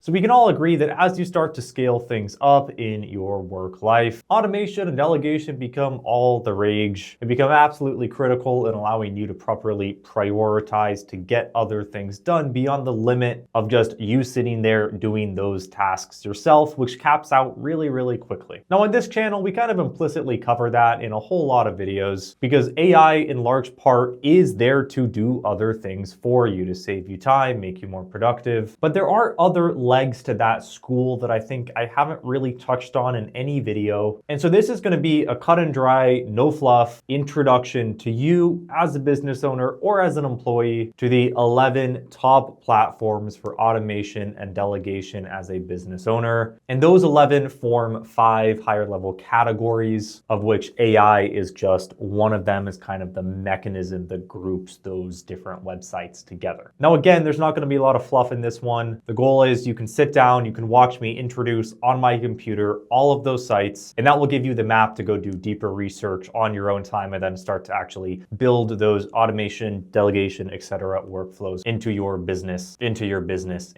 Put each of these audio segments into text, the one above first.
So we can all agree that as you start to scale things up in your work life, automation and delegation become all the rage. They become absolutely critical in allowing you to properly prioritize to get other things done beyond the limit of just you sitting there doing those tasks yourself, which caps out really, really quickly. Now on this channel, we kind of implicitly cover that in a whole lot of videos because AI in large part is there to do other things for you, to save you time, make you more productive. But there are other legs to that school that I think I haven't really touched on in any video. And so this is going to be a cut and dry, no fluff introduction to you as a business owner or as an employee to the 11 top platforms for automation and delegation as a business owner. And those 11 form 5 higher level categories, of which AI is just one of them, is kind of the mechanism that groups those different websites together. Now, again, there's not going to be a lot of fluff in this one. The goal is you can sit down, you can watch me introduce on my computer all of those sites, and that will give you the map to go do deeper research on your own time and then start to actually build those automation, delegation, etc. workflows into your business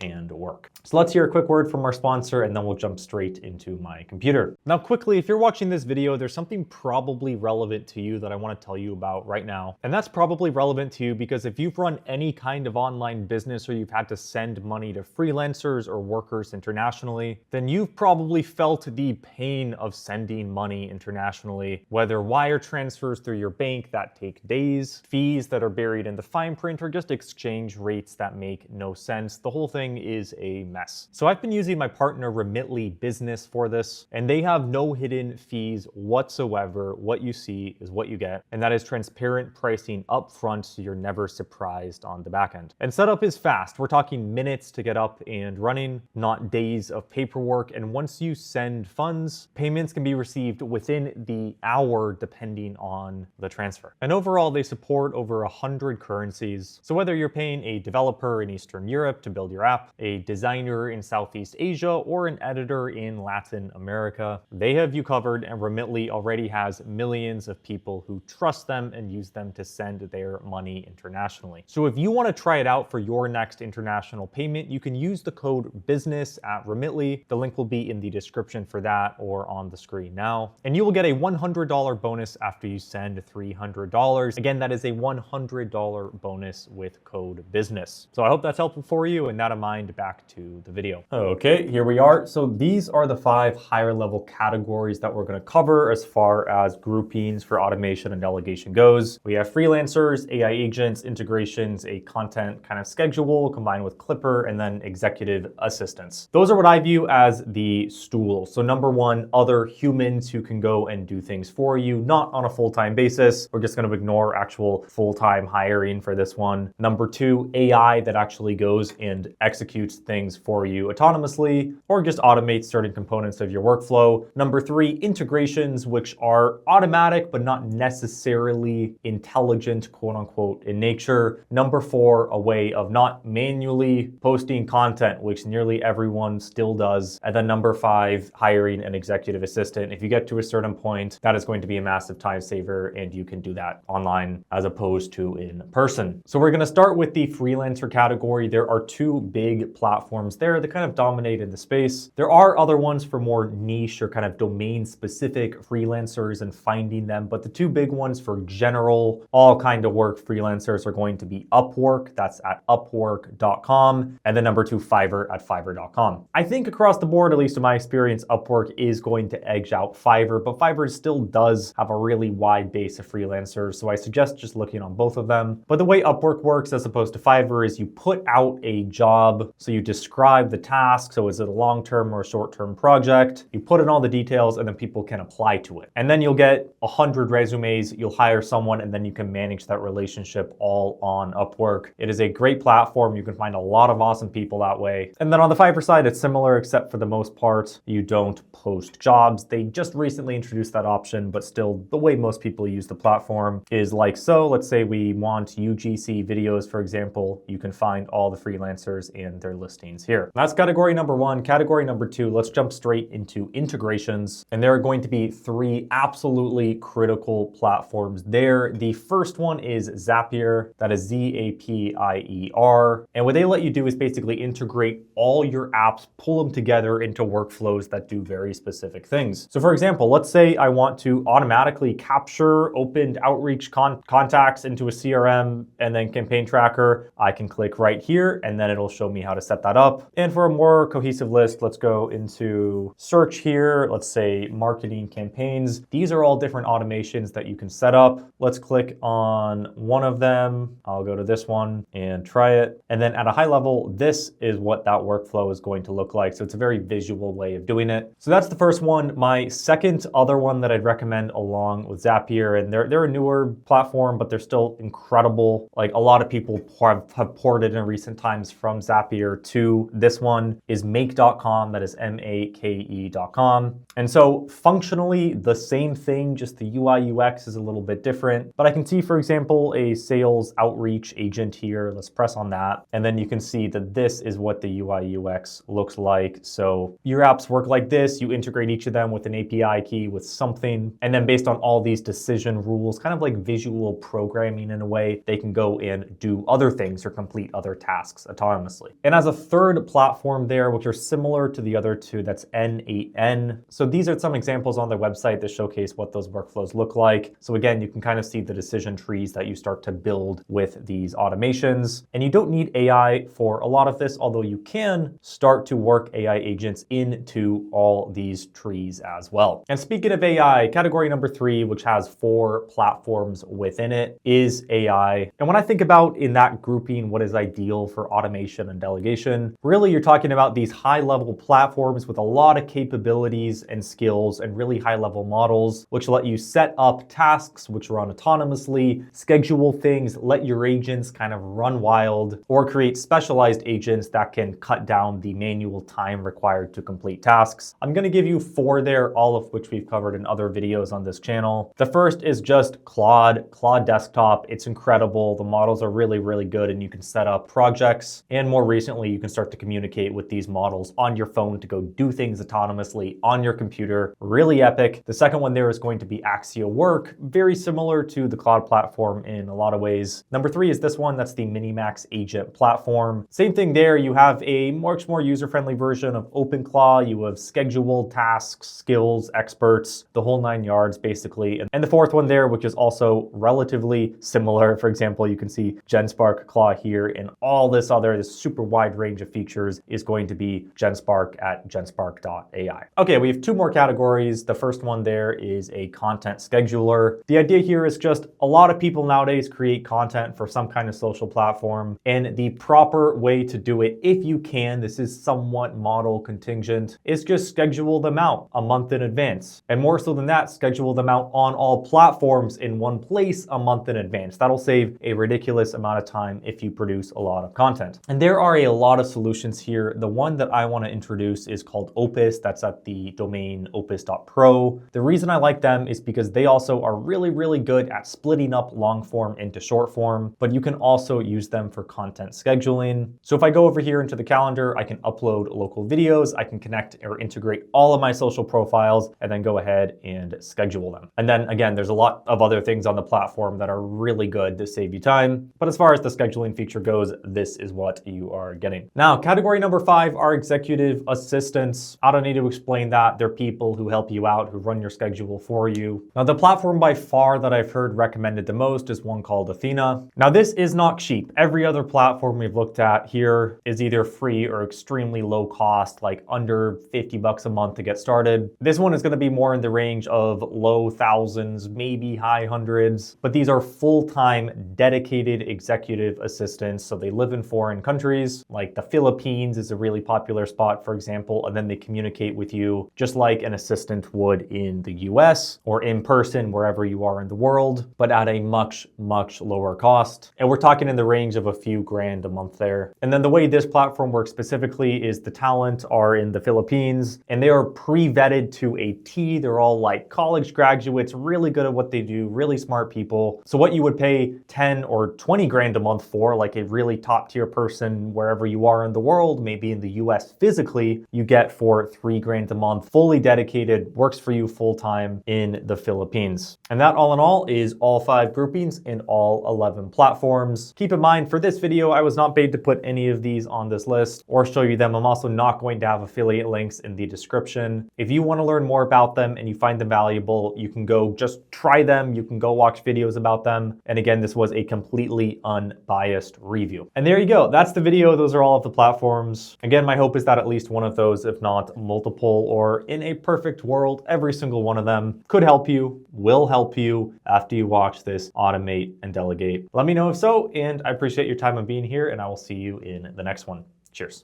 and work. So let's hear a quick word from our sponsor and then we'll jump straight into my computer. Now, quickly, if you're watching this video, there's something probably relevant to you that I want to tell you about right now. And that's probably relevant to you because if you've run any kind of online business or you've had to send money to freelancers or workers internationally, then you've probably felt the pain of sending money internationally, whether wire transfers through your bank that take days, fees that are buried in the fine print, or just exchange rates that make no sense. The whole thing is a mess. So I've been using my partner Remitly Business for this, and they have no hidden fees whatsoever. What you see is what you get, and that is transparent pricing up front so you're never surprised on the back end. And setup is fast. We're talking minutes to get up and running, not days of paperwork. And once you send funds, payments can be received within the hour depending on the transfer. And overall, they support over 100 currencies. So whether you're paying a developer in Eastern Europe to build your app, a designer in Southeast Asia, or an editor in Latin America, they have you covered, and Remitly already has millions of people who trust them and use them to send their money internationally. So if you want to try it out for your next international payment, you can use the code BUSINESS at Remitly. The link will be in the description for that or on the screen now. And you will get a $100 bonus after you send $300. Again, that is a $100 bonus with code BUSINESS. So I hope that's helpful for you, and that in mind, back to the video. Okay, here we are. So these are the 5 higher level categories that we're going to cover as far as groupings for automation and delegation goes. We have freelancers, AI agents, integrations, a content kind of schedule combined with Clipper, and then executive assistants. Those are what I view as the stool. So number 1, other humans who can go and do things for you, not on a full-time basis. We're just going to ignore actual full-time hiring for this one. Number 2, AI that actually goes and executes things for you autonomously or just automates certain components of your workflow. Number 3, integrations, which are automatic but not necessarily intelligent, quote unquote, in nature. Number 4, a way of not manually posting content, which nearly everyone still does. And then number 5, hiring an executive assistant. If you get to a certain point, that is going to be a massive time saver, and you can do that online as opposed to in person. So we're going to start with the freelancer category. There are 2 big platforms there that kind of dominate in the space. There are other ones for more niche or kind of domain specific freelancers and finding them, but the 2 big ones for general, all kind of work freelancers are going to be Upwork, that's at Upwork.com, and then number 2, Fiverr at Fiverr.com. I think across the board, at least in my experience, Upwork is going to edge out Fiverr, but Fiverr still does have a really wide base of freelancers, so I suggest just looking on both of them. But the way Upwork works as opposed to Fiverr is you put out a job, so you describe the task, so is it a long-term or a short-term project, you put in all the details, and then people can apply to it. And then you'll get 100 resumes, you'll hire someone, and then you can manage that relationship all on Upwork. It is a great platform. You can find a lot of awesome people that way. And then on the Fiverr side, it's similar, except for the most part, you don't post jobs. They just recently introduced that option, but still the way most people use the platform is like so. Let's say we want UGC videos, for example. You can find all the freelancers and their listings here. That's category number 1. Category number 2, let's jump straight into integrations. And there are going to be 3 absolutely critical platforms there. The first one is Zapier. That is Zapier. And what they let you do is basically integrate all your apps, pull them together into workflows that do very specific things. So for example, let's say I want to automatically capture opened outreach contacts into a CRM and then campaign tracker. I can click right here and then it'll show me how to set that up. And for a more cohesive list, let's go into search here. Let's say marketing campaigns. These are all different automations that you can set up. Let's click on one of them. I'll go to this one and try it. And then at a high level, this is what that workflow is going to look like. So it's a very visual way of doing it. So that's the first one. My second other one that I'd recommend along with Zapier, and they're a newer platform, but they're still incredible. Like a lot of people have ported in recent times from Zapier to this one, is make.com. That is make.com. And so functionally the same thing, just the UI UX is a little bit different. But I can see, for example, a sales outreach agent here. Let's press on that. And then you can see that this is what the UI UX looks like. So your apps work like this. You integrate each of them with an API key with something. And then based on all these decision rules, kind of like visual programming in a way, they can go and do other things or complete other tasks autonomously. And as a third platform there, which are similar to the other two, that's N8N. So these are some examples on their website that showcase what those workflows look like. So again, you can kind of see the decision trees that you start to build with these automations. And you don't need AI for a lot of this, although you can start to work AI agents into all these trees as well. And speaking of AI, category number 3, which has 4 platforms within it, is AI. And when I think about in that grouping, what is ideal for automation and delegation, really you're talking about these high-level platforms with a lot of capabilities and skills and really high-level models, which let you set up tasks which run autonomously, schedule things, let your agents kind of run wild, or create specialized agents that can cut down the manual time required to complete tasks. I'm going to give you 4 there, all of which we've covered in other videos on this channel. The first is just Claude Desktop. It's incredible. The models are really, really good, and you can set up projects. And more recently, you can start to communicate with these models on your phone to go do things autonomously on your computer. Really epic. The second one there is going to be Accio Work, very similar to the Claude platform in a lot of ways. Number 3 is this one. That's the MiniMax agent platform. Same thing there. You have a much more user-friendly version of OpenClaw. You have scheduled tasks, skills, experts, the whole 9 yards basically. And the fourth one there, which is also relatively similar. For example, you can see Genspark Claw here, and all this super wide range of features is going to be Genspark at genspark.ai. Okay, we have 2 more categories. The first one there is a content scheduler. The idea here is just a lot of people nowadays create content for some kind of social platform, and the proper way to do it, if you can, this is somewhat model contingent, is just schedule them out a month in advance. And more so than that, schedule them out on all platforms in one place a month in advance. That'll save a ridiculous amount of time if you produce a lot of content. And there are a lot of solutions here. The one that I want to introduce is called Opus. That's at the domain Opus.pro. The reason I like them is because they also are really, really good at splitting up long form into short form, but you can also use them for content scheduling. So if I go over here into the calendar, I can upload local videos, I can connect or integrate all of my social profiles, and then go ahead and schedule them. And then again, there's a lot of other things on the platform that are really good to save you time. But as far as the scheduling feature goes, this is what you are getting. Now, category number 5 are executive assistants. I don't need to explain that. They're people who help you out, who run your schedule for you. Now, the platform by far that I've heard recommended the most is one called Athena. Now, this is not cheap. Every other platform we've looked at here is either free or extremely low cost, like under $50 a month to get started. This one is going to be more in the range of low thousands, maybe high hundreds, but these are full-time dedicated executive assistants. So they live in foreign countries, like the Philippines is a really popular spot, for example, and then they communicate with you just like an assistant would in the US or in person wherever you are in the world, but at a much, much lower cost. And we're talking in the range of a few grand a month there. And then the way this platform works specifically is the talent are in the Philippines, and they are pre-vetted to a T. They're all like college graduates, really good at what they do, really smart people. So what you would pay 10 or 20 grand a month for, like a really top tier person wherever you are in the world, maybe in the US physically, you get for 3 grand a month, fully dedicated, works for you full time in the Philippines. And that all in all is all 5 groupings in all 11 platforms. Keep in mind, for this video, I was not paid to put any of these on this list. list or show you them. I'm also not going to have affiliate links in the description. If you want to learn more about them and you find them valuable, you can go just try them. You can go watch videos about them. And again, this was a completely unbiased review. And there you go. That's the video. Those are all of the platforms. Again, my hope is that at least one of those, if not multiple, or in a perfect world, every single one of them could help you, will help you after you watch this Automate and Delegate. Let me know if so, and I appreciate your time on being here, and I will see you in the next one. Cheers.